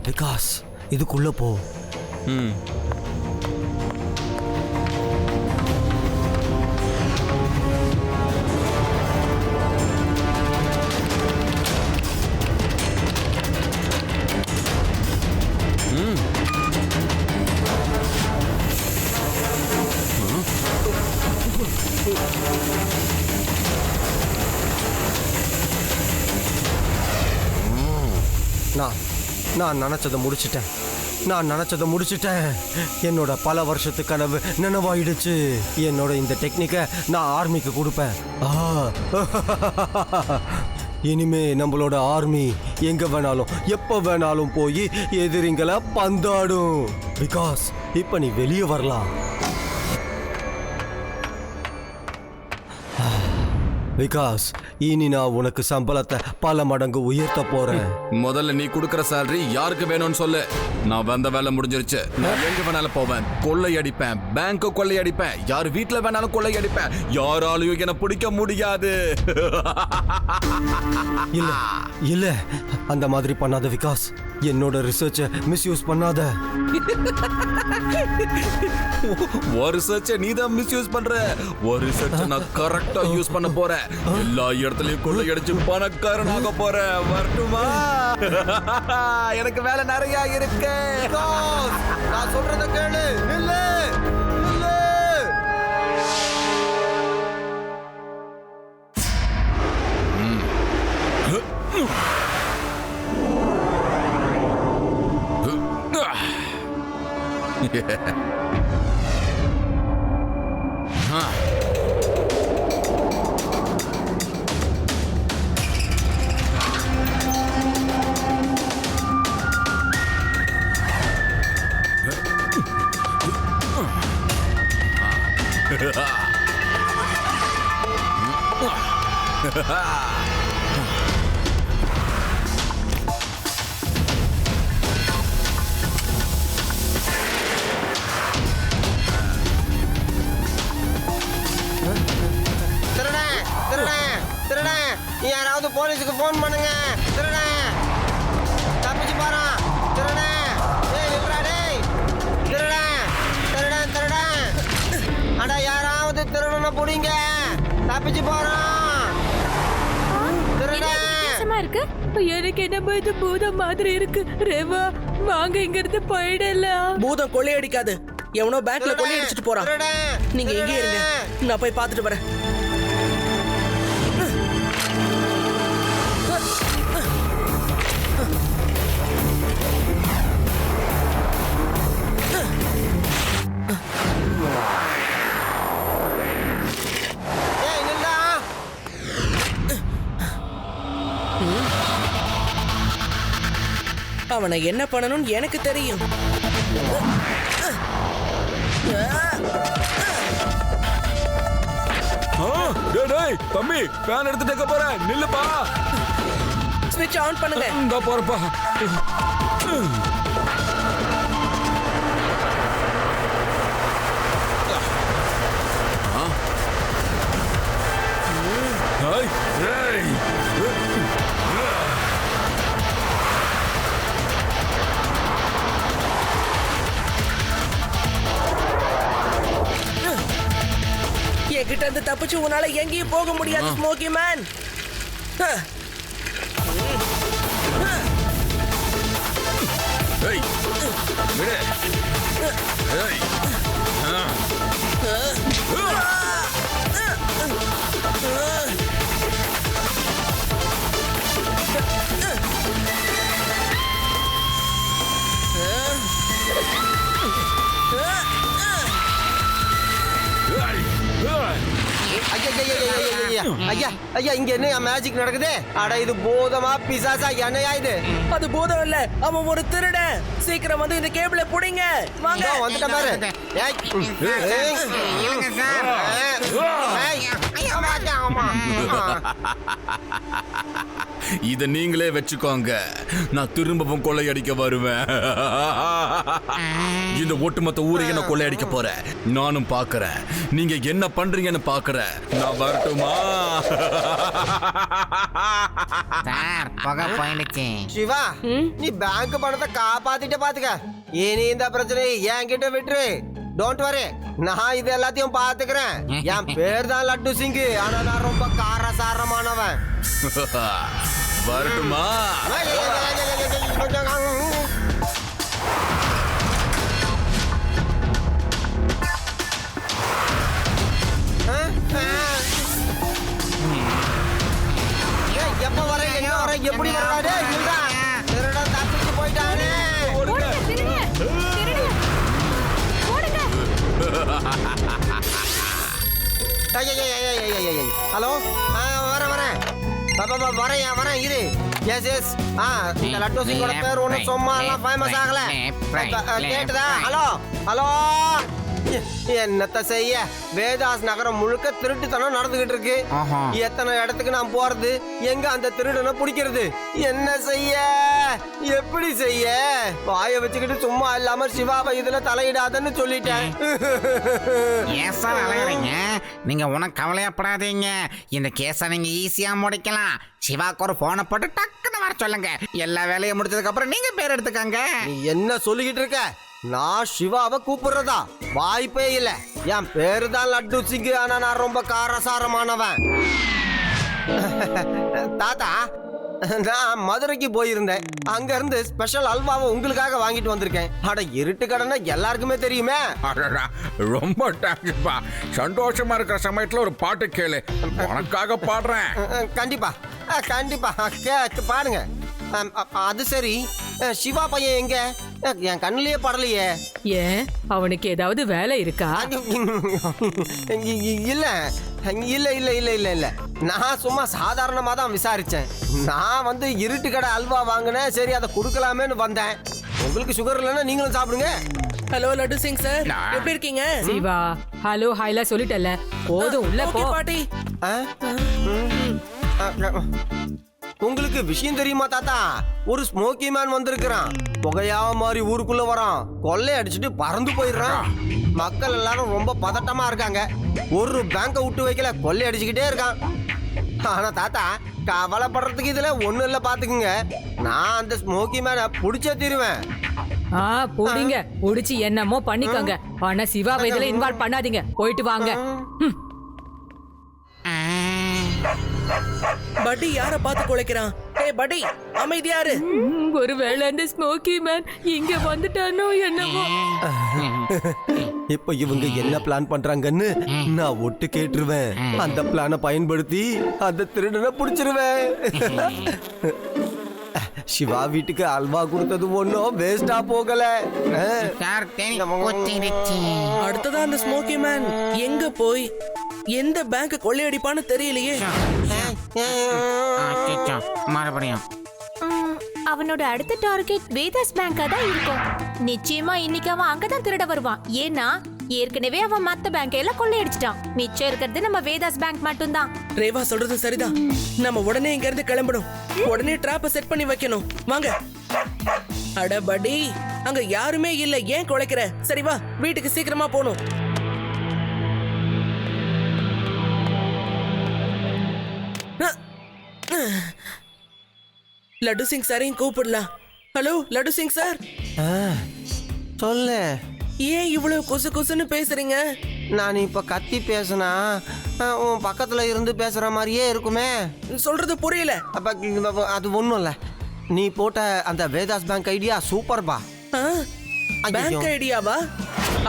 விகாஸ் இதுக்குள்ள போ. நான் நினைச்சதை முடிச்சிட்டேன். என்னோட பல வருஷத்து கனவு நினைவாயிடுச்சு. என்னோட இந்த டெக்னிக்கை நான் ஆர்மிக்கு கொடுப்பேன். இனிமே நம்மளோட ஆர்மி எங்க வேணாலும் எப்ப வேணாலும் போய் எதிரிங்களை பந்தாடும். பிகாஸ் இப்ப நீ வெளியே வரலாம். விகாஸ் இனி நான் உனக்கு சம்பளத்தை பல மடங்கு உயர்த்த போறேன். முதல்ல நீ கொடுக்கற சேலரி யாருக்கு வேணும்னு சொல்லு. நான் வந்த வேலை முடிஞ்சிருச்சு. நான் எங்க வேணாலும் போவேன், கொள்ளையடிப்பேன், பேங்க் கொள்ளையடிப்பேன், யார் வீட்டுல வேணாலும் கொள்ளையடிப்பேன். யாராலையும் என்ன பிடிக்க முடியாது. இல்ல இல்ல அந்த மாதிரி பண்ணாத விகாஸ். என்னோட ரிசர்ச்சை மிஸ்யூஸ் பண்ணாத. ஒரு ரிசர்ச்சை நீ தான் மிஸ்யூஸ் பண்ற. ஒரு ரிசர்ச்சை நான் கரெக்டா யூஸ் பண்ண போறேன். எல்லா இடத்துலயும் கொள்ளையடிச்சு பணக்காரனாக போறேன். வரட்டுமா? எனக்கு வேலை நிறைய இருக்கு. நான் சொல்றத கேளு. நில்லு நில்லு. யாராவது போலீஸுக்கு போன் பண்ணுங்க. திருடன் தப்பிச்சு போறான். திருடன் திருடன் திருடன் திருடன். அட யாராவது திருடனை புடிங்க. தப்பிச்சு போறான். திருடன் இருக்கு. எனக்கு என்ன இது பூதம் மாதிரி இருக்கு. ரேவா வாங்க இங்க இருந்து போயிடலாம். பூதம் கொள்ளையடிக்காது. எவனோ பேங்க்ல கொள்ளையடிச்சிட்டு போறான். நீங்க எங்கே இருங்க, நான் போய் பார்த்துட்டு வரேன். அவனை என்ன பண்ணணும்னு எனக்கு தெரியும். தம்பி ஃபேன் எடுத்துட்டு போறேன். நில்லுப்பா. ஸ்விட்ச் ஆன் பண்ணுங்க. இந்த போறப்பா. என்கிட்ட இருந்து தப்பிச்சு உன்னால எங்கேயும் போக முடியாது ஸ்மோக்கி மேன். ஐயா ஐயா இங்க என்ன மேஜிக் நடக்குது? அட இது பூதமா பிசாசா என்னையா இது? அது பூதம் இல்ல, அவன் ஒரு திருடன். சீக்கிரம் வந்து இந்த கேபிள புடிங்க. வாங்க வந்துட்ட பாரு. இத நீங்களே வச்சுக்கோங்க. நான் திரும்பவும் கொள்ளையடிக்க வருவேன். இந்த ஒட்டுமொத்த ஊரையும் நான் கொள்ளையடிக்க போறேன். நானும் பாக்குறேன் நீங்க என்ன பண்றீங்கன்னு பாக்குறேன். நான் வரட்டுமா? சார் புகை போயிடுச்சு. சிவா, நீ பேங்க் பணத்தை காப்பாத்திட்ட பாத்துக்க. இனி இந்த பிரச்சனை என்கிட்ட விட்டுரு. டோன்ட் வரி, நான் இது எல்லாத்தையும் பாத்துக்கிறேன். என் பேர் தான் லட்டு சிங், ஆனா நான் ரொம்ப காரசாரமானவன். வரட்டுமா? எப்ப வர என்ன வர எப்படி வராடே? திருடன் தப்பிச்சு போயிட்டானே. ஹலோ, வரேன் வரேன் இரு. எஸ் எஸ், இந்த லட்டு சிங்கோட பேர் ஒன்றும் சும்மா எல்லாம் ஃபேமஸ் ஆகல. கேட்டுதா? ஹலோ ஹலோ, என்னத்த செய்ய, வேதாஸ் நகரம் முழுக்க திருட்டுத்தனம் நடந்துகிட்டு இருக்கு. எத்தனை இடத்துக்கு நான் போறது, எங்க அந்த திருடனை பிடிக்கிறது, என்ன செய்ய, எப்படி செய்ய? வாய வச்சுக்கிட்டு சும்மா இல்லாம சிவாவை இதுல தலையிடாதன்னு சொல்லிட்டேன். ஏன் சார் அழகிறீங்க? நீங்க உனக்கு கவலையப்படாதீங்க. இந்த கேஸை நீங்க ஈஸியா முடிக்கலாம். சிவாக்கு ஒரு போனை போட்டு டக்குன்னு வர சொல்லுங்க. எல்லா வேலையும் முடிச்சதுக்கு அப்புறம் நீங்க பேர் எடுத்துக்கங்க. நீ என்ன சொல்லிக்கிட்டு இருக்க? நான் சிவாவை கூப்பிடுறதா வாய்ப்பே இல்ல. என் பேரு தான் லட்டு சிங், ஆனா நான் ரொம்ப காரசாரமானவன். தாத்தா, நான் மதுரைக்கு போயிருந்தேன். அங்க இருந்து ஸ்பெஷல் அல்வாவை உங்களுக்காக வாங்கிட்டு வந்திருக்கேன். அட, இருட்டு கடனை எல்லாருக்குமே தெரியுமே. ரொம்ப தேங்க்ஸ்பா. சந்தோஷமா இருக்கிற சமயத்துல ஒரு பாட்டு கேளு, உனக்காக பாடுறேன். கண்டிப்பா கண்டிப்பா பாடுங்க. அது சரி, சிவா பையன் எங்க? என் கண்ணிலேயே படலையே. ஏன், அவனுக்கு ஏதாவது வேலை இருக்கா? இல்ல இல்ல இல்ல இல்ல இல்ல இல்ல நான் சும்மா சாதாரணமா தான் விசாரிச்சேன். நான் வந்து இருட்டு கடை அல்வா வாங்கினேன், சரி அதை கொடுக்கலாமேன்னு வந்தேன். உங்களுக்கு சுகர் இல்லைன்னா நீங்களும் சாப்பிடுங்க. ஹலோ லட்டு சிங் சார், எப்படி இருக்கீங்க? சிவா, ஹலோ ஹாய்லாம் சொல்லிட்டல, போதும் உள்ள போ. பாட்டி, உங்களுக்கு விஷயம் தெரியுமா தாத்தா? ஒரு ஸ்மோக்கி மேன் வந்திருக்கிறான். புகையா மாதிரி ஊருக்குள்ள வரான், கொள்ளை அடிச்சுட்டு பறந்து போயிடுறான். மக்கள் எல்லாரும் ரொம்ப பதட்டமா இருக்காங்க. ஒரு பேங்கை விட்டு வைக்கல, கொள்ளை அடிச்சுக்கிட்டே இருக்கான். ஆனா தாத்தா, கவலைப்படுறதுக்கு இதுல ஒண்ணும் இல்ல, பாத்துக்குங்க. நான் அந்த ஸ்மோக்கி மேனை புடிச்சே தீருவேன். புடிங்க, புடிச்சு என்னமோ பண்ணிக்கோங்க. ஆனா சிவாவை இதுல இன்வால்வ் பண்ணாதீங்க. போயிட்டு வாங்க. பட்டி யார பார்த்து குலைக்கிறான்? ஏய் பட்டி, அமைதியாரு. ஒருவேளை அந்த ஸ்மோக்கி மேன் இங்க வந்துட்டானோ என்னவோ. இப்ப இவங்க என்ன பிளான் பண்றாங்கன்னு நான் ஒட்டு கேட்டுருவேன். அந்த பிளானை பயன்படுத்தி அந்த திருடனை புடிச்சிருவேன். சிவா வீட்டுக்கு அல்வா கொடுத்தது ஒன்னும் வேஸ்டா போகல. சார் தேனி கொத்திடுச்சு. அடுத்ததா அந்த ஸ்மோக்கி மேன் எங்க போய் எந்த பேங்க் கொள்ளையடிப்பான்னு தெரியலையே. அச்சச்சோ, மறுபடியும் அவனோட அடுத்த டார்கெட் வேதாஸ் பேங்கா தான் இருக்கும். நிச்சயமா இன்னைக்கு அவன் அங்கதான் திருட வருவான். ஏன்னா ஏற்கனவே அவன் மத்த பேங்க் எல்லாம் கொள்ளையடிச்சிட்டான். மிச்சம் இருக்கிறது நம்ம வேதாஸ் பேங்க் மட்டும்தான். ரேவா சொல்றது சரிதான். நம்ம உடனே இங்க இருந்து கிளம்பணும். உடனே டிராப்ப செட் பண்ணி வைக்கணும். வாங்க. அட படி, அங்க யாருமே இல்ல, ஏன் குலைக்கிற? சரி வா, வீட்டுக்கு சீக்கிரமா போணும். லட்டு சிங் சாரையும் கூப்பிடலாம். ஹலோ லட்டு சிங் சார், சொல்லு. ஏன் இவ்வளவு கொசு கொசுன்னு பேசுறீங்க? நான் இப்ப கத்தி பேசினா உன் பக்கத்துல இருந்து பேசுற மாதிரியே இருக்குமே. சொல்றது புரியல. அப்ப அது ஒண்ணும் இல்ல. நீ போட்ட அந்த வேதாஸ் பேங்க் ஐடியா சூப்பர்பா. பேங்க் ஐடியாவா?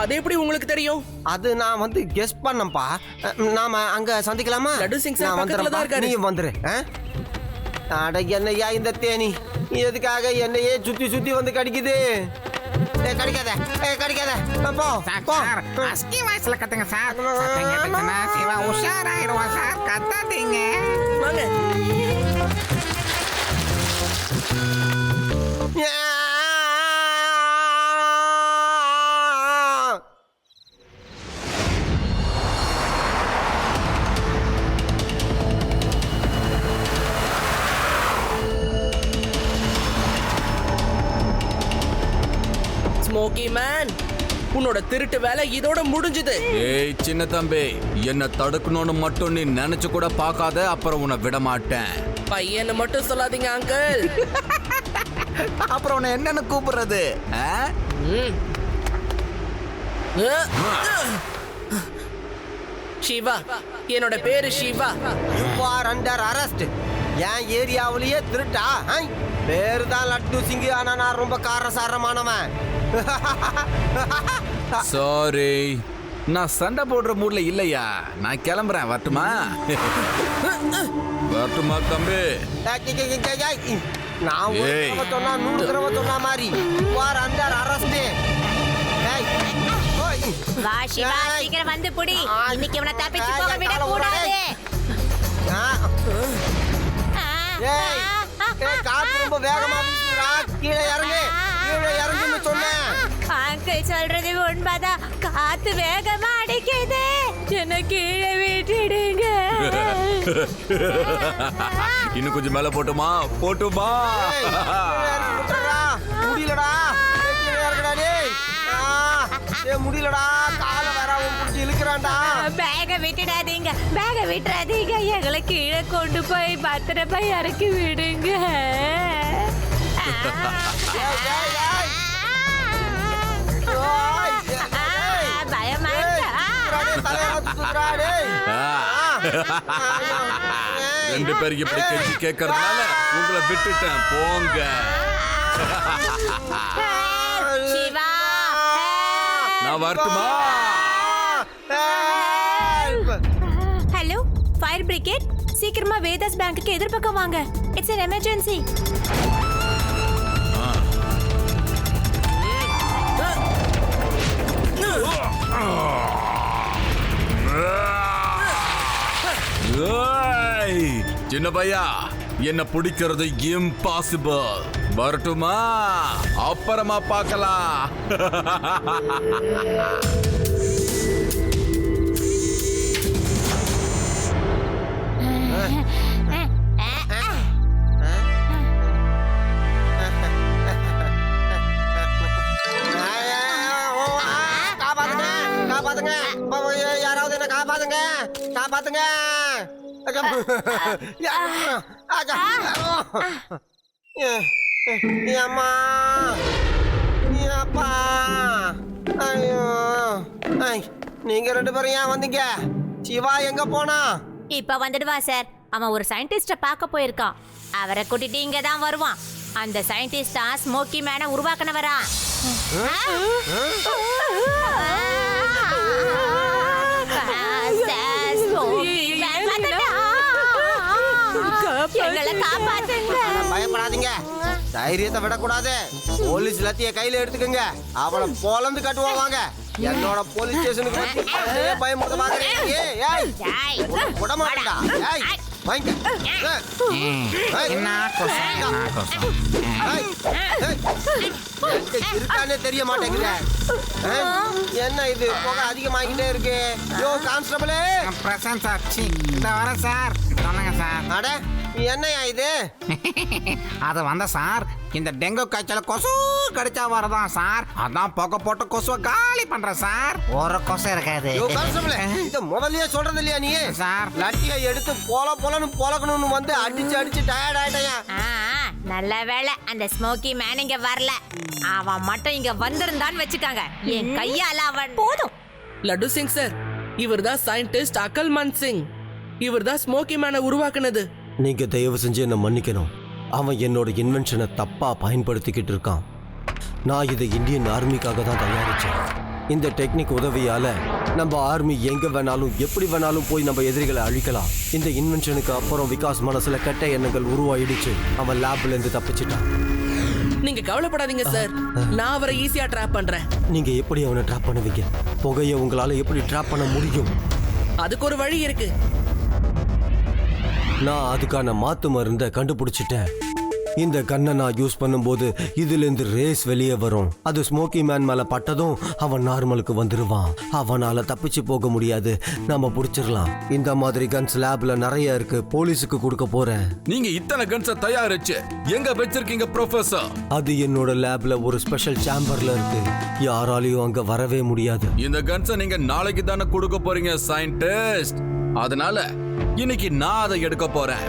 அது எப்படி உங்களுக்கு தெரியும்? அது நான் வந்து கெஸ் பண்ணப்பா. நாம அங்க சந்திக்கலாமா? லட்டு சிங் சார் பக்கத்துல தான் இருக்காரு. நீ வந்துரு. அட, என்னையா இந்த தேனி எதுக்காக என்னையே சுத்தி சுத்தி வந்து கடிக்குது? கடிக்காத கடிக்காத, போ போ. அஸ்கி வாய்ஸ்ல கத்துங்க சார். சத்தம் கேட்டுச்சுன்னா சிவா உஷாராயிடுவான் சார். கத்தாதீங்க. வாங்க. ஸ்மோக்கி மேன், உன்னோட திருட்டு வேலை இதோட முடிஞ்சது. ஏய் சின்ன தம்பி, என்ன தடுக்கணும்னு மட்டும் நீ நினைச்சு கூட பார்க்காத, அப்புறம் உன்னை விட மாட்டேன். பையனை மட்டும் சொல்லாதீங்க அங்கிள். அப்புறம் உன்னை என்னன்னு கூப்பிடுறது? சிவா, என்னோட பேரு Siva. You are under arrest. என் ஏரியாவிலேயே திருட்டா? பேரு தான் லட்டு சிங்கு, ஆனா நான் ரொம்ப காரசாரமானவன். சாரி, நான் சண்டை போடுற மூட்ல இல்லையா. நான் கிளம்புறேன், வரட்டுமா? வரட்டுமா தம்பி? நான் ஒரு ஏய். தடவை சொன்னா 100 தடவை சொன்ன மாதிரி. You are under arrest. வா சிவா, சீக்கிரம் வந்து புடி. இன்னைக்கு இவனை தப்பிச்சு போக விட கூடாது. காத்து ரொம்ப வேகமா வீசுறா. கீழே இறங்கு, கீழே இறங்குன்னு சொன்னேன். அங்கிள் சொல்றது உண்மைதான். காத்து வேகமா அடிக்குது. என்ன கீழே விட்டுடுங்க. இன்னும் கொஞ்சம் மேல போட்டுமா? போட்டுமா? ஏய், கீழே இறக்கி விட்டுறா. முடியலடா. கீழே இறங்குடா டேய். முடியலடா, காலை வேற அவன் பிடிச்சி இழுக்கிறான்டா. பேக விட்டுடாதீங்க, பேக விட்டுறாதீங்க. எங்களை கீழே கொண்டு போய் பத்திரமா இறக்கி விடுங்க. ஏய், ஏய், ஏய். ஓய், ஏய். பயமா இருக்கா? தலையில சுத்துறா டேய். ரெண்டு பேருக்கு இப்படி கெஞ்சி கேட்கறதுனால உங்களை விட்டுட்டேன், போங்க. சிவா, நான் வரட்டுமா? ஹலோ ஃபயர் பிரிகேட், சீக்கிரமா வேதாஸ் பேங்க்குக்கு எதிர்பக்கம் வாங்க. It's an emergency. ஏய், சின்ன பையா, என்ன பிடிக்கிறது இம்பாசிபிள். வரட்டுமா? அப்புறமா பார்க்கலாம். காப்பாத்துங்க, காப்பாத்துங்க. யாராவது என்ன காப்பாத்துங்க, காப்பாத்துங்க. அம்மா, அப்பா, ஐயோ. நீங்க ரெண்டு பேரும் ஏன் வந்தீங்க? சிவா எங்க போனா? இப்ப வந்துடுவா சார். அவன் ஒரு சயின்டிஸ்ட பார்க்க போயிருக்கான். அவரை கூட்டிட்டு இங்க தான் வருவான். அந்த சயின்டிஸ்டா ஸ்மோக்கி மேனை உருவாக்குனவரா. எங்களை காப்பாத்துங்க. பயப்படாதீங்க, தைரியத்தை விடக்கூடாது. போலீஸ் லத்திய கையில எடுத்துக்கங்க. அவளை பொலந்து கட்டுவாங்க. என்னோட போலீஸ் ஸ்டேஷனுக்கு பயமுறுத்த பாக்குறீங்க. விட மாட்டா. என்ன கொசம், என்ன கொசம்? இருக்கானே தெரிய மாட்டேங்குது. என்ன இது புகை அதிகமாகிட்டே இருக்கு. யோ கான்ஸ்டபிளே. பிரசாந்த் சார், இந்த வரேன் சார். சொல்லுங்க சார். அட, என்னையா இது? அது வந்த சார், இந்த டெங்கு காய்ச்சல கொசு கடிச்சா வரதான் சார். அதான் புகை போட்டு கொசுவை காலி பண்றேன் சார். ஒரு கொசு இருக்காது. யோ கான்ஸ்டபிளே, இத முதல்லயே சொல்றது இல்லையா நீ? சார், லட்டியை எடுத்து பொலன்னு பொலக்கணும்னு வந்து அடிச்சு டயர்ட் ஆயிட்டேன். நல்ல வேளை அந்த ஸ்மோக்கி மேன் இங்க வரல. அவன் மட்டும் இங்க வந்திருந்தான்னு வச்சுக்காங்க, என் கையால அவன் போதும். லட்டு சிங் சார், இவர்தான் சயின்டிஸ்ட் அகல்மன் சிங். இவர்தான் ஸ்மோக்கி மேனை உருவாக்குனது. நீங்க தயவு செஞ்சு என்ன மன்னிக்கணும். அவன் என்னோட இன்வென்ஷனை தப்பா பயன்படுத்திக்கிட்டு இருக்கான். நான் இதை இந்தியன் ஆர்மிக்காக தான் தயாரிச்சேன். இந்த டெக்னிக் உதவியால நம்ம ஆர்மி எங்க வேணாலும் எப்படி வேணாலும் போய் நம்ம எதிரிகளை அழிக்கலாம். இந்த இன்வென்ஷனுக்கு அப்புறம் விகாஸ் மனசுல கெட்ட எண்ணங்கள் உருவாயிடுச்சு. அவன் லேப்ல இருந்து தப்பிச்சிட்டான். நீங்க கவலைப்படாதீங்க சார், நான் அவரை ஈஸியா ட்ராப் பண்றேன். நீங்க எப்படி அவனை ட்ராப் பண்ணுவீங்க? புகையை உங்களால எப்படி ட்ராப் பண்ண முடியும்? அதுக்கு ஒரு வழி இருக்கு. நான் அதுக்கான மாத்து மருந்தை கண்டுபிடிச்சிட்டேன். இந்த கன்னை நான் யூஸ் பண்ணும்போது இதுல இருந்து ரேஸ் வெளியே வரும். அது ஸ்மோக்கி மேன் மேல பட்டதும் அவன் நார்மலுக்கு வந்துருவான். அவனால தப்பிச்சு போக முடியாது. நம்ம புடிச்சிடலாம். இந்த மாதிரி கன்ஸ் லேப்ல நிறைய இருக்கு. போலீஸுக்கு கொடுக்க போறேன். நீங்க இத்தனை கன்ஸ தயாரிச்சு எங்க வச்சிருக்கீங்க ப்ரொஃபசர்? அது என்னோட லேப்ல ஒரு ஸ்பெஷல் சேம்பர்ல இருக்கு. யாராலையும் அங்க வரவே முடியாது. இந்த கன்ஸ நீங்க நாளைக்கு தானே கொடுக்க போறீங்க சயின்டிஸ்ட். அதனால இன்னைக்கு நான் அதை எடுக்க போறேன்.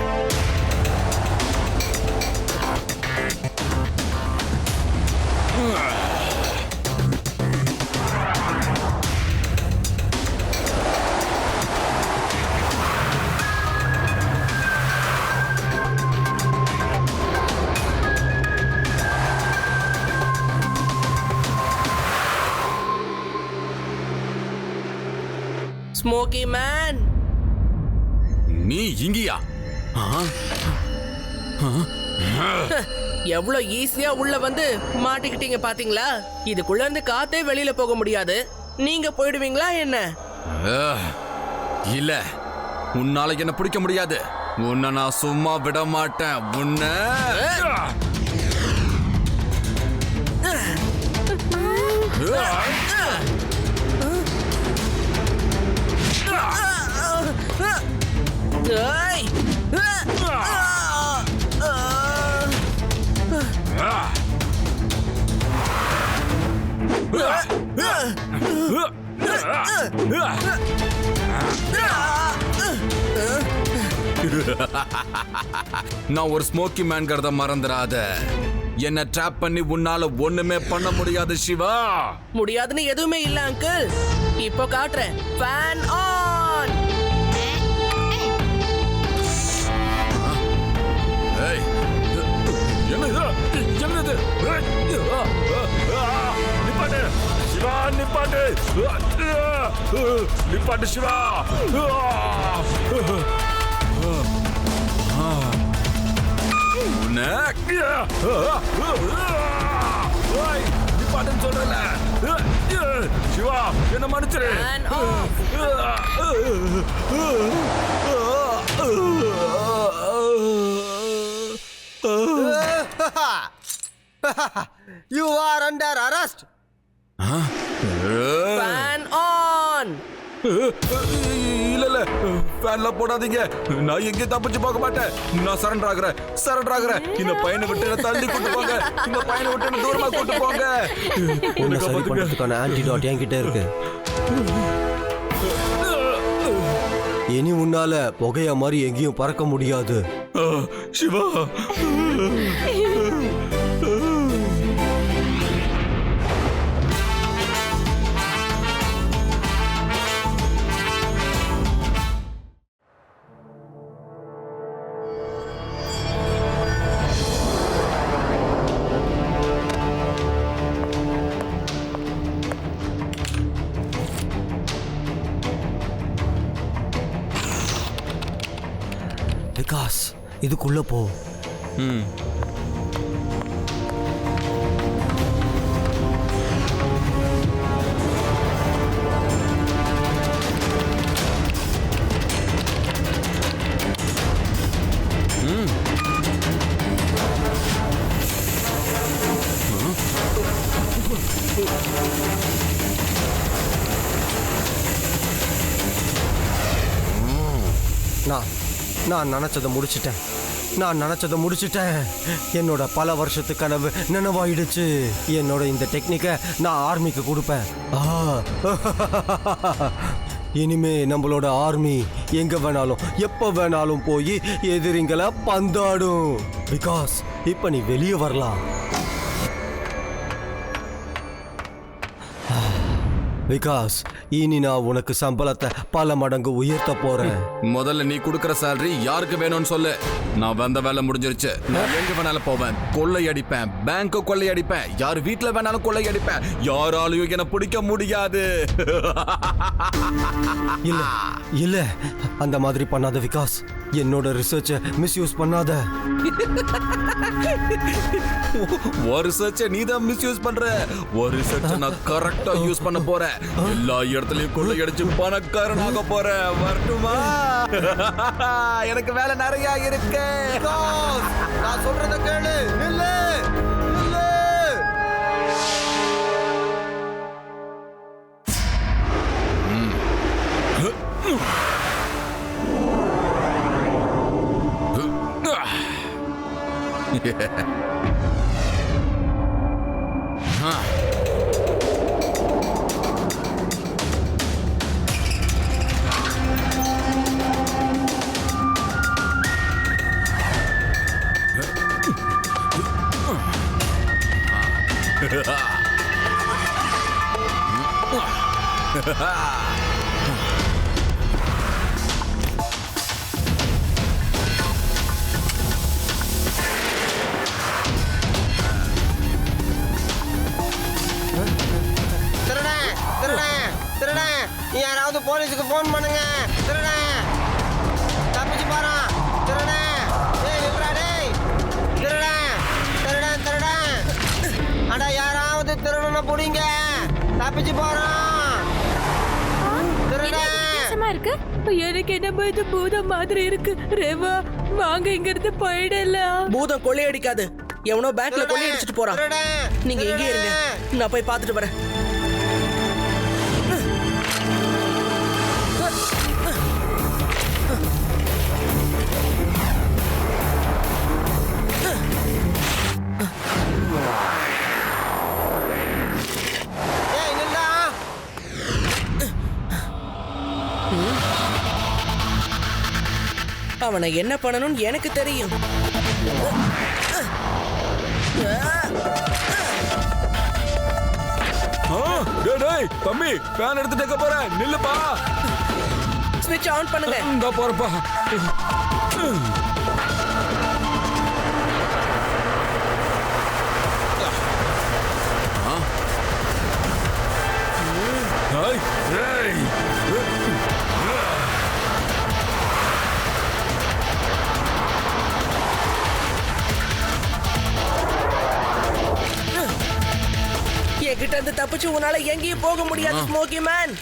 ஸ்மோக்கி மேன், நீ இங்கயா? எவ்வளவு ஈஸியா உள்ள வந்து மாட்டிக்கிட்டீங்க பாத்தீங்களா? இதுக்குள்ள இருந்து காத்தே வெளியில போக முடியாது. நீங்க போயிடுவீங்களா என்ன? இல்ல, உன்னால என்ன பிடிக்க முடியாது. உன்னை நான் சும்மா விட மாட்டேன். உன்னை ஏய்! நான் ஒரு ஸ்மோக்கி மேன்கிறத மறந்துடாத. என்ன ட்ராப் பண்ணி உன்னால ஒண்ணுமே பண்ண முடியாது சிவா. முடியாதுன்னு எதுவுமே இல்ல அங்கிள். இப்போ காட்டுறேன். Fan on. ஏய், என்னது? என்னது? நிப்பாட்டு சிவா, நிப்பாட்டு. நிப்பாட்டு சிவா. நிப்பாட்டுன்னு சொல்றல சிவா, என்ன மன்னிச்சிரு. Fan off. You are under arrest. Fan on. இல்ல இல்ல, ஃபேன்ல போடாதீங்க. நான் எங்க தப்பிச்சு போக மாட்டேன். நான் சரண்டர் ஆகுறேன். இந்த பையனை விட்டு என்ன தள்ளி கூட்டு போங்க. இந்த பையனை விட்டு என்ன தூரமா கூட்டு போங்க. உன்னை சரி பண்றதுக்கான ஆன்டிடாட் என்கிட்ட இருக்கு. இனி உன்னால புகைய மாதிரி எங்கேயும் பறக்க முடியாது. சிவா, விகாஸ், இதுக்குள்ள போ. நான் நினைச்சதை முடிச்சிட்டேன். என்னோட பல வருஷத்து கனவு நினைவாயிடுச்சு. என்னோட இந்த டெக்னிக்கை நான் ஆர்மிக்கு கொடுப்பேன். இனிமே நம்மளோட ஆர்மி எங்க வேணாலும் எப்ப வேணாலும் போய் எதிரிங்களை பந்தாடும். பிகாஸ் இப்ப நீ வெளியே வரலாம். விகாஸ், இனி நான் உனக்கு சம்பளத்தை பல மடங்கு உயர்த்த போறேன். முதல்ல நீ கொடுக்கற சேலரி யாருக்கு வேணும்னு சொல்லு. நான் வந்த வேலை முடிஞ்சிருச்சு. நான் எங்க வேணாலும் போவேன். கொள்ளையடிப்பேன், பேங்க் கொள்ளையடிப்பேன், யார் வீட்டுல வேணாலும் கொள்ளையடிப்பேன். யாராலையும் என்ன பிடிக்க முடியாது. இல்ல அந்த மாதிரி பண்ணாத விகாஸ். என்னோட ரிசர்ச்சை மிஸ்யூஸ் பண்ணாத. ஒரு ரிசர்ச்சை நீ தான் மிஸ்யூஸ் பண்ற. ஒரு ரிசர்ச்சை நான் கரெக்டா யூஸ் பண்ண போறேன். எல்லா இடத்துலயும் கொள்ளையடிச்சு பணக்காரனாக போறேன். வரட்டுமா? எனக்கு வேலை நிறைய இருக்கு. நான் சொல்றத கேளு. நில்லு நில்லு. யாராவது போலீஸுக்கு போன் பண்ணுங்க. திருடன் தப்பிச்சு போறான். திருடன் இல்லடா டேய். திருடன் திருடன் திருடன். அட யாராவது திருடனை புடிங்க. தப்பிச்சு போறான். திருடன். வித்தியாசமா இருக்கு. எனக்கு என்னமோ இது பூதம் மாதிரி இருக்கு. ரேவா வாங்க இங்க இருந்து போயிடலாம். பூதம் கொள்ளையடிக்காது. எவனோ பேங்க்ல கொள்ளையடிச்சிட்டு போறான். நீங்க எங்கே இருங்க, நான் போய் பார்த்துட்டு வரேன். அவனை என்ன பண்ணணும்னு எனக்கு தெரியும். தம்பி ஃபேன் எடுத்துட்டு போறேன். நில்லுப்பா. ஸ்விட்ச் ஆன் பண்ணுங்க. இந்த போறப்பா. என்கிட்ட இருந்து தப்பிச்சு உன்னால எங்கேயும் போக முடியாது ஸ்மோக்கி மேன்.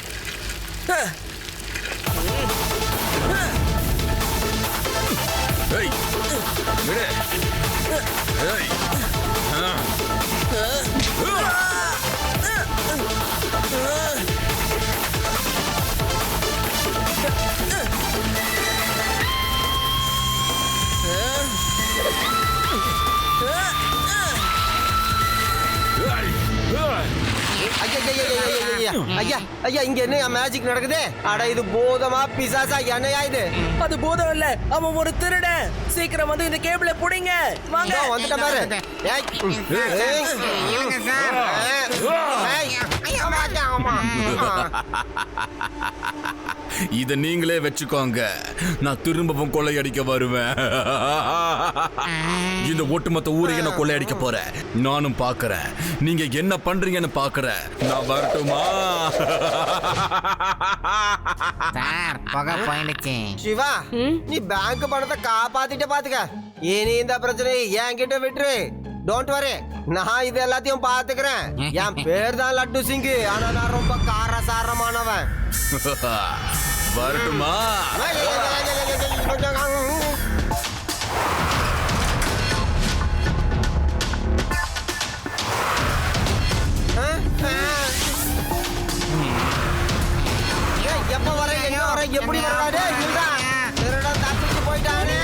ஐயா ஐயா இங்க என்ன மேஜிக் நடக்குது? அட இது பூதமா பிசாசா என்னையா இது? அது பூதம் இல்ல, அவன் ஒரு திருடன். சீக்கிரம் வந்து இந்த கேபிளை புடிங்க. வாங்க. வந்துட்ட பாரு. இத நீங்களே வச்சுக்கோங்க. நான் திரும்பவும் கொள்ளையடிக்க வருவேன். இந்த ஒட்டுமொத்த ஊரையை நான் கொள்ளையடிக்க போறேன். நானும் பாக்குறேன் நீங்க என்ன பண்றீங்கன்னு பாக்குறேன். நான் வரட்டுமா? சார் புகை போயிடுச்சு. சிவா நீ பேங்க் பணத்தை காப்பாத்திட்ட பாத்துக்க. இனி இந்த பிரச்சனை என்கிட்ட விட்டுரு. டோன்ட் வரி, நான் இது எல்லாத்தையும் பாத்துக்கிறேன். என் பேர் தான் லட்டு சிங். ஆனா நான் ரொம்ப காரசாரமானவன். வரட்டுமா? எப்ப வர என்ன வர எப்படி வராடே? திருடன் தப்பிச்சு போயிட்டானே.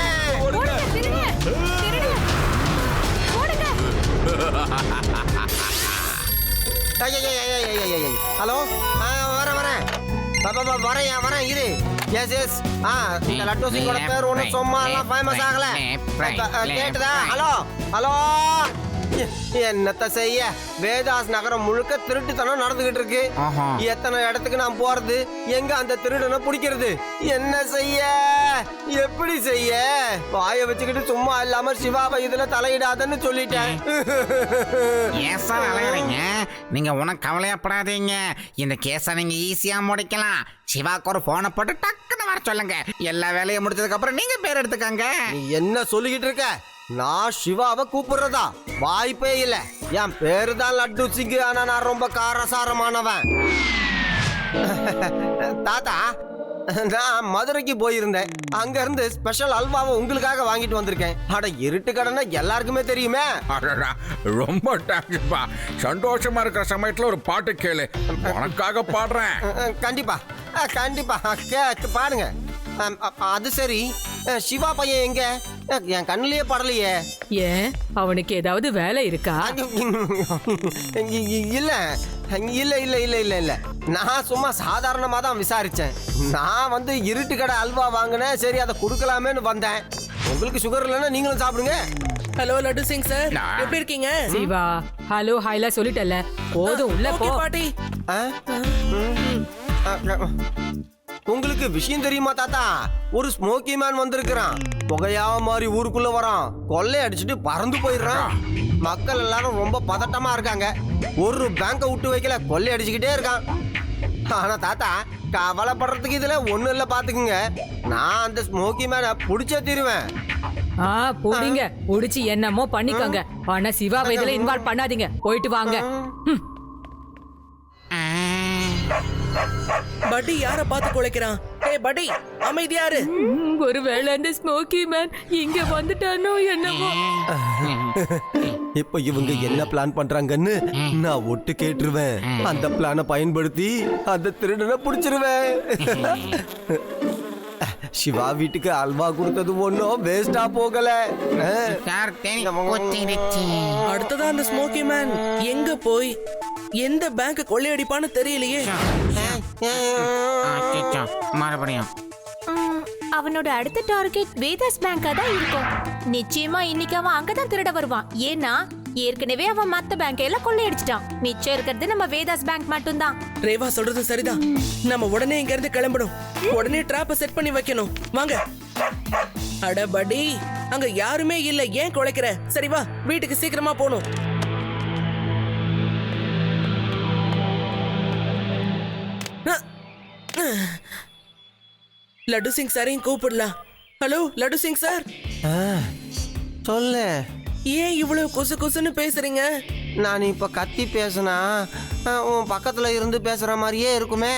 ஹலோ வரேன் வரேன் இரு. எஸ் எஸ் இந்த லட்டு சிங்கோட பேர் ஒன்றும் சும்மா எல்லாம் ஃபேமஸ் ஆகல. கேட்டுதா? ஹலோ ஹலோ என்னத்த செய்ய, வேதாஸ் நகரம் முழுக்க திருட்டுத்தனம் நடந்துகிட்டு இருக்கு. ஆஹா. எத்தனை இடத்துக்கு நான் போறது, எங்க அந்த திருடனை பிடிக்கிறது, என்ன செய்ய, எப்படி செய்ய? வாய வச்சுக்கிட்டு சும்மா இல்லாம சிவாவை இதுல தலையிடாதன்னு சொல்லிட்டேன். ஏன் சார் அழகிறீங்க? நீங்க உனக்கு கவலையப்படாதீங்க. இந்த கேஸை நீங்க ஈஸியா முடிக்கலாம். சிவாக்கு ஒரு போனை போட்டு டக்குன்னு வர சொல்லுங்க. எல்லா வேலையும் முடிச்சதுக்கு அப்புறம் நீங்க பேர் எடுத்துக்கங்க. நீ என்ன சொல்லிக்கிட்டு இருக்க? நான் சிவாவை கூப்பிடுறதா வாய்ப்பே இல்ல. என் பேரு தான் லட்டு சிங்கு, ஆனா நான் ரொம்ப காரசாரமானவன். தாத்தா, நான் மதுரைக்கு போயிருந்தேன். அங்க இருந்து ஸ்பெஷல் அல்வாவை உங்களுக்காக வாங்கிட்டு வந்திருக்கேன். அட இருட்டு கடனை எல்லாருக்குமே தெரியுமே. அடடா, ரொம்ப தேங்க்ஸ்ப்பா. சந்தோஷமா இருக்கிற சமயத்துல ஒரு பாட்டு கேளு, உனக்காக பாடுறேன். கண்டிப்பா கண்டிப்பா பாடுங்க. அது சரி, சிவா பையன் எங்க? என் கண்ணிலேயே படலையே. ஏன் அவனுக்கு ஏதாவது வேலை இருக்கா? இல்ல இல்ல இல்ல இல்ல இல்ல இல்ல நான் சும்மா சாதாரணமா தான் விசாரிச்சேன். நான் வந்து இருட்டு கடை அல்வா வாங்கினேன், சரி அதை கொடுக்கலாமேன்னு வந்தேன். உங்களுக்கு சுகர் இல்லைன்னா நீங்களும் சாப்பிடுங்க. ஹலோ லட்டு சிங் சார், எப்படி இருக்கீங்க? சிவா ஹலோ ஹாய்லா சொல்லிட்டல, போதும் உள்ள போ. ஓகே பாட்டி. உங்களுக்கு விஷயம் தெரியுமா தாத்தா? ஒரு ஸ்மோக்கி மேன் வந்திருக்கிறான். புகையாவ மாதிரி ஊருக்குள்ள வரான், கொள்ளை அடிச்சுட்டு பறந்து போயிடுறான். மக்கள் எல்லாரும் ரொம்ப பதட்டமா இருக்காங்க. ஒரு பேங்கை விட்டு வைக்கல, கொள்ளை அடிச்சுக்கிட்டே இருக்கான். ஆனா தாத்தா, கவலைப்படுறதுக்கு இதுல ஒண்ணு இல்ல, பாத்துக்குங்க. நான் அந்த ஸ்மோக்கி மேனை புடிச்சே தீருவேன். புடிங்க, புடிச்சு என்னமோ பண்ணிக்கோங்க. ஆனா சிவாவை இதுல இன்வால்வ் பண்ணாதீங்க. போயிட்டு வாங்க. பட்டி யார பார்த்து குலைக்கிறான்? ஏய் பட்டி, அமைதியாரு. ஒருவேளை அந்த ஸ்மோக்கி மேன் இங்க வந்துட்டானோ என்னமோ. இப்ப இவங்க என்ன பிளான் பண்றாங்கன்னு நான் ஒட்டு கேட்டுருவேன். அந்த பிளானை பயன்படுத்தி அந்த திருடனை புடிச்சிருவேன். சிவா வீட்டுக்கு அல்வா கொடுத்தது ஒன்னும் வேஸ்டா போகல. அடுத்ததா அந்த ஸ்மோக்கி மேன் எங்க போய் எந்த பேங்க் கொள்ளையடிப்பான்னு தெரியலையே. மறுபடியும் அவனோட அடுத்த டார்கெட் வேதாஸ் பேங்கா தான் இருக்கும். நிச்சயமா இன்னைக்கு அவன் அங்கதான் திருட வருவான். ஏன்னா ஏற்கனவே அவன் மத்த பேங்க் எல்லாம் கொள்ளையடிச்சிட்டான். மிச்சம் இருக்கிறது நம்ம வேதாஸ் பேங்க் மட்டும்தான். ரேவா சொல்றது சரிதான். நம்ம உடனே இங்க இருந்து கிளம்பணும். உடனே டிராப்ப செட் பண்ணி வைக்கணும். வாங்க. அட படி, அங்க யாருமே இல்ல, ஏன் குலைக்கிற? சரி வா, வீட்டுக்கு சீக்கிரமா போகணும். லட்டு சிங் சாரையும் கூப்பிடலாம். ஹலோ லட்டு சிங் சார், சொல்லு. ஏன் இவ்வளவு கொசு கொசுன்னு பேசுறீங்க? நான் இப்ப கத்தி பேசினா உன் பக்கத்துல இருந்து பேசுற மாதிரியே இருக்குமே.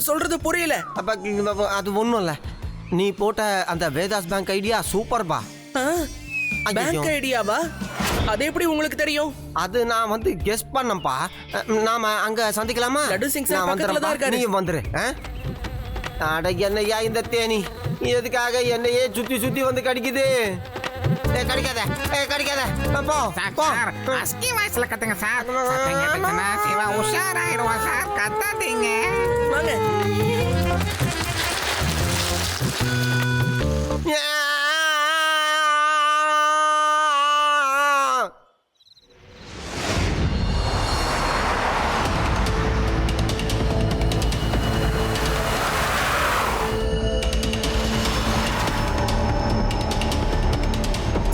சொல்றது புரியல. அப்ப அது ஒண்ணும் இல்ல. நீ போட்ட அந்த வேதாஸ் பேங்க் ஐடியா சூப்பர்பா. பேங்க் ஐடியாவா? அது எப்படி உங்களுக்கு தெரியும்? அது நான் வந்து கெஸ் பண்ணப்பா. நாம அங்க சந்திக்கலாமா? லட்டு சிங் சார் பக்கத்துல தான் இருக்காரு. நீ வந்துரு. அட என்னையா இந்த தேனி எதுக்காக என்னையே சுத்தி சுத்தி வந்து கடிக்குது? கடிக்காத கடிக்காத, போ போ. அஸ்கி வாய்ஸ்ல கத்துங்க சார். சத்தம் கேட்டுச்சுன்னா சிவா உஷாராயிடுவான் சார். கத்தாதீங்க. வாங்க.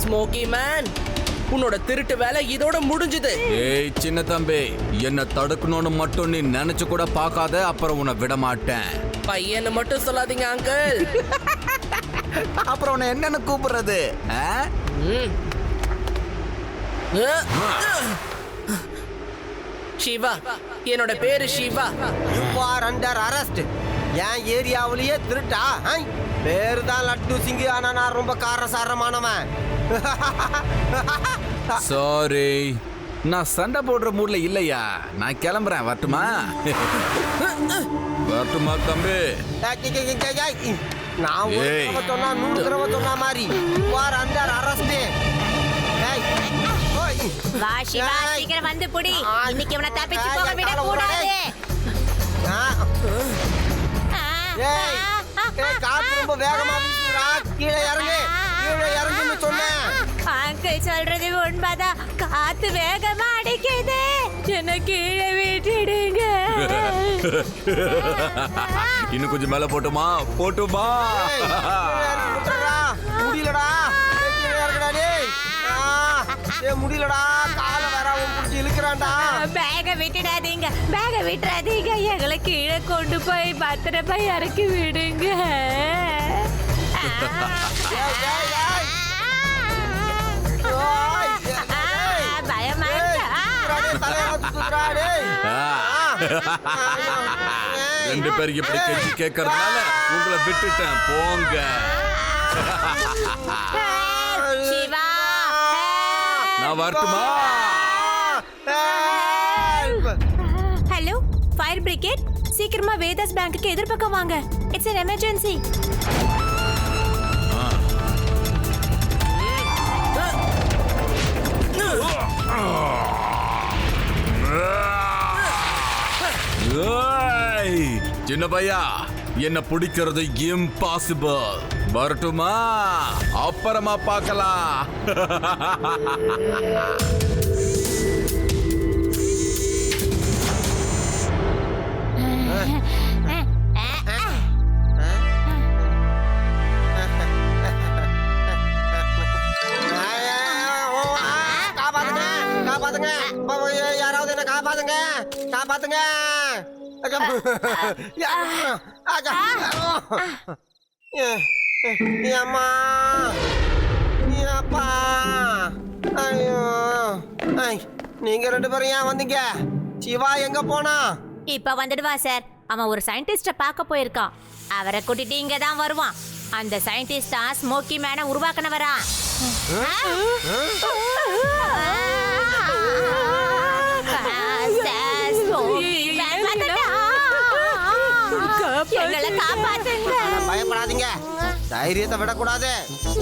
ஸ்மோக்கி மேன், உன்னோட திருட்டு வேலை இதோட முடிஞ்சது. ஏய் சின்ன தம்பி, என்ன தடுக்கணும்னு மட்டும் நீ நினைச்சு கூட பார்க்காத, அப்புறம் உன்னை விட மாட்டேன். பையனை மட்டும் சொல்லாதீங்க அங்கிள். அப்புறம் உன்னை என்னன்னு கூப்பிடுறது? சிவா, என்னோட பேரு Siva. You are under arrest. என் ஏரியாவிலேயே திருட்டா? பேரு தான் லட்டு சிங்கு, ஆனா நான் ரொம்ப காரசாரமானவன். சாரி, நான் சண்டை போடுற மூட்ல இல்லையா. நான் கிளம்புறேன். வரட்டுமா? வரட்டுமா தம்பி? நான் ஒரு தடவை சொன்னா 100 தடவை சொன்ன மாதிரி. You are under arrest. வா சிவா, சீக்கிரம் வந்து புடி. இன்னைக்கு இவனை தப்பிச்சு போக விட கூடாது. காத்து ரொம்ப வேகமா வீசுறா. கீழே இறங்கு, கீழே இறங்குன்னு சொன்னேன். அங்கிள் சொல்றது உண்மைதான். காத்து வேகமா அடிக்குது. என்ன கீழே விட்டுடுங்க. இன்னும் கொஞ்சம் மேல போட்டுமா? முடியலடா, கீழே இறங்குடா டேய். முடியலடா, கால வேற அவன் புடிச்சு இழுக்கிறான்டா. பேக விட்டுடாதீங்க, பேக விட்டுறாதீங்க. எங்களை கீழே கொண்டு போய் பத்திரமா இறக்கி விடுங்க. பயமா ரெண்டு பேருக்கு இப்படி கெஞ்சி கேட்கறதுனால உங்களை விட்டுட்டேன், போங்க. சிவா, நான் வரட்டுமா? ஹலோ ஃபயர் பிரிகேட், சீக்கிரமா வேதாஸ் பேங்க்குக்கு எதிர்பக்கம் வாங்க. It's an emergency. சின்ன பையா, என்ன பிடிக்கிறது இம்பாசிபிள். வரட்டுமா? அப்புறமா பார்க்கலாம். காப்பாத்துங்க, யாராவது என்ன காப்பாத்துங்க, காப்பாத்துங்க. அம்மா, அப்பா, ஐயோ, நீங்க ரெண்டு பேரும் ஏன் வந்தீங்க? சிவா எங்க போனா? இப்ப வந்துடுவா சார். அவன் ஒரு சயின்டிஸ்ட பார்க்க போயிருக்கான். அவரை கூட்டிட்டு இங்க தான் வருவான். அந்த சயின்டிஸ்டா ஸ்மோக்கி மேனை உருவாக்குனவரா. பயப்படாதீங்க, தைரியத்தை விடக்கூடாது.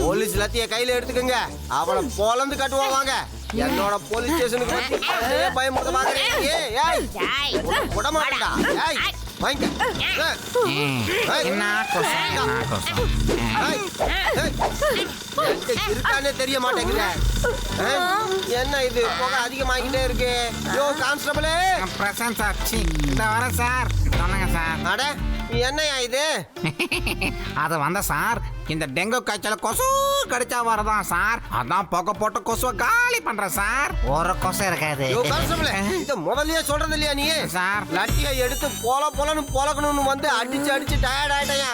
போலீஸ் லத்திய கையில எடுத்துக்கங்க. அவளை பொலந்து கட்டுவாங்க. என்னோட போலீஸ் ஸ்டேஷனுக்கு பயமுறுத்த பாக்குறீங்க. விட மாட்டேன்டா. இருக்கானே தெரிய மாட்டேங்குது. என்ன இது புகை அதிகமாகிட்டே இருக்கு? யோ கான்ஸ்டபிளே. பிரசாந்த் சார், இந்த வர சார். சொல்லுங்க சார். அட என்னையா இது? அது வந்த சார், இந்த டெங்கு காய்ச்சல கொசு கடிச்சா வரதான் சார். அதான் புகை போட்டு கொசுவை காலி பண்றேன் சார். ஒரு கொசு இருக்காது. யோ கான்ஸ்டபிளே, இத முதல்லயே சொல்றது இல்லையா நீ? சார், லட்டியை எடுத்து பொலன்னு பொலக்கணும்னு வந்து அடிச்சு டயர்ட் ஆயிட்டேயா.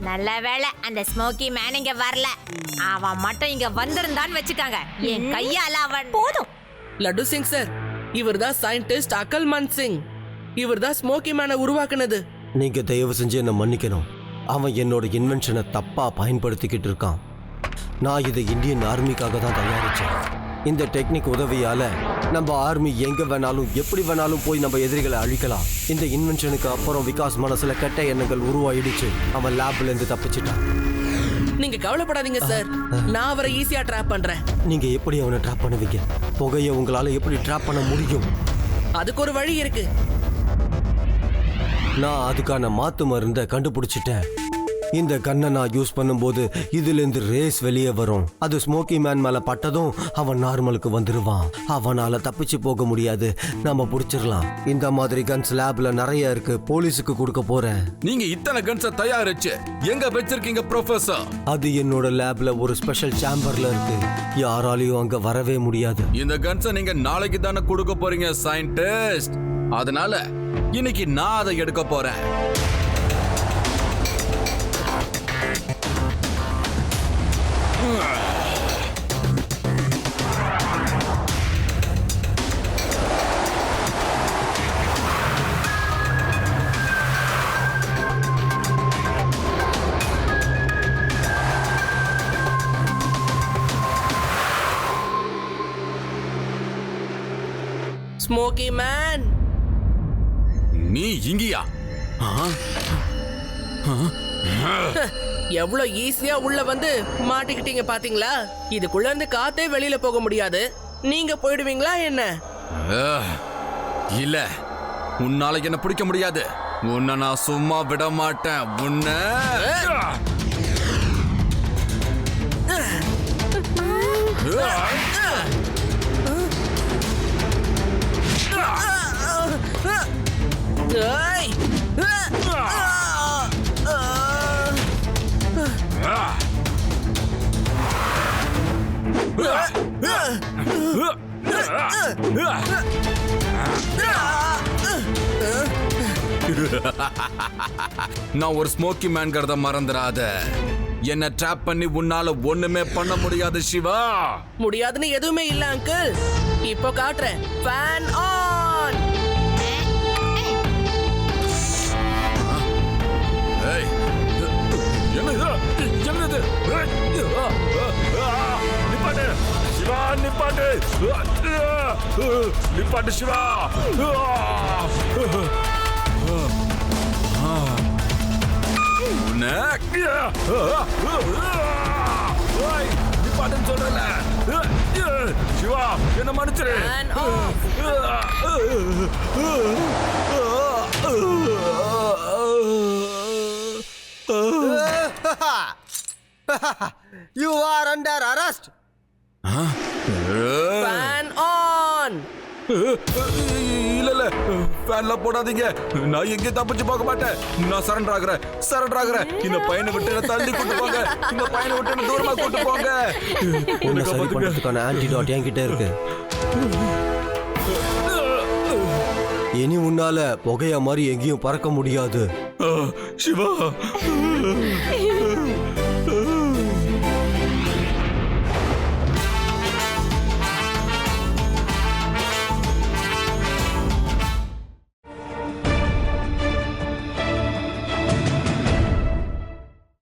நல்ல வேளை அந்த ஸ்மோக்கி மேன் இங்க வரல. அவன் மட்டும் இங்க வந்திருந்தான்னு வச்சுக்காங்க, என் கையால அவன் போதும். லட்டு சிங் சார், இவர்தான் சயின்டிஸ்ட் அகல்மன் சிங். இவர்தான் ஸ்மோக்கி மேனை உருவாக்குனது. நீங்க தயவு செஞ்சு என்ன மன்னிக்கணும். அவன் என்னோட இன்வென்ஷனை தப்பா பயன்படுத்திக்கிட்டு இருக்கான். நான் இதை இந்தியன் ஆர்மிக்காக தான் தயாரிச்சேன். இந்த டெக்னிக் உதவியால நம்ம ஆர்மி எங்க வேணாலும் எப்படி வேணாலும் போய் நம்ம எதிரிகளை அழிக்கலாம். இந்த இன்வென்ஷனுக்கு அப்புறம் விகாஸ் மனசுல கெட்ட எண்ணங்கள் உருவாயிடுச்சு. அவன் லேப்ல இருந்து தப்பிச்சிட்டான். நீங்க கவலைப்படாதீங்க சார், நான் அவரை ஈஸியா ட்ராப் பண்றேன். நீங்க எப்படி அவனை ட்ராப் பண்ணுவீங்க? புகையை உங்களால எப்படி ட்ராப் பண்ண முடியும்? அதுக்கு ஒரு வழி இருக்கு. நான் அதுக்கான மாத்து மருந்தை கண்டுபிடிச்சிட்டேன். இந்த கண்ணை நான் யூஸ் பண்ணும்போது இதுல இருந்து ரேஸ் வெளியே வரும். அது ஸ்மோக்கி மேன் மேல பட்டதும் அவன் நார்மலுக்கு வந்துருவான். அவனால தப்பிச்சு போக முடியாது. நம்ம புடிச்சிடலாம். இந்த மாதிரி கன்ஸ் லேப்ல நிறைய இருக்கு. போலீஸுக்கு கொடுக்க போறேன். நீங்க இத்தனை கன்ஸ தயாரிச்சு எங்க வச்சிருக்கீங்க ப்ரொஃபசர்? அது என்னோட லேப்ல ஒரு ஸ்பெஷல் சேம்பர்ல இருக்கு. யாராலையும் அங்க வரவே முடியாது. இந்த கன்ஸ நீங்க நாளைக்கு தானே கொடுக்க போறீங்க சயின்டிஸ்ட். அதனால இன்னைக்கு நான் அதை எடுக்க போறேன். ஸ்மோக்கி மேன், நீ இங்கயா? எவ்வளவு ஈஸியா உள்ள வந்து மாட்டிக்கிட்டீங்க பாத்தீங்களா? இதுக்குள்ள இருந்து காத்தே வெளியில போக முடியாது. நீங்க போயிடுவீங்களா என்ன? இல்ல, உன்னால என்ன பிடிக்க முடியாது. உன்னை நான் சும்மா விட மாட்டேன். உன்னை ஏய்! நான் ஒரு ஸ்மோக்கி மேன்கிறத மறந்துடாத. என்ன ட்ராப் பண்ணி உன்னால ஒண்ணுமே பண்ண முடியாது சிவா. முடியாதுன்னு எதுவுமே இல்ல அங்கிள். இப்போ காட்டுறேன். Fan on. ஏய், என்னது என்னது? நிப்பாட்டு சிவா, நிப்பாட்டு நிப்பாட்டு சிவா. நிப்பாட்டுன்னு சொல்றல சிவா, என்ன மன்னிச்சிரு. Fan off. You are under arrest. Fan on. இல்ல இல்ல, ஃபேன்ல போடாதீங்க. நான் எங்க தப்பிச்சு போக மாட்டேன். நான் சரண்டர் ஆகுறேன். இந்த பையனை விட்டு என்ன தள்ளி கூட்டு போங்க. இந்த பையனை விட்டு என்ன தூரமா கூட்டு போங்க. உன்னை சரி பண்றதுக்கான ஆன்டிடாட் என்கிட்ட இருக்கு. இனி உன்னால புகையா மாதிரி எங்கேயும் பறக்க முடியாது. சிவா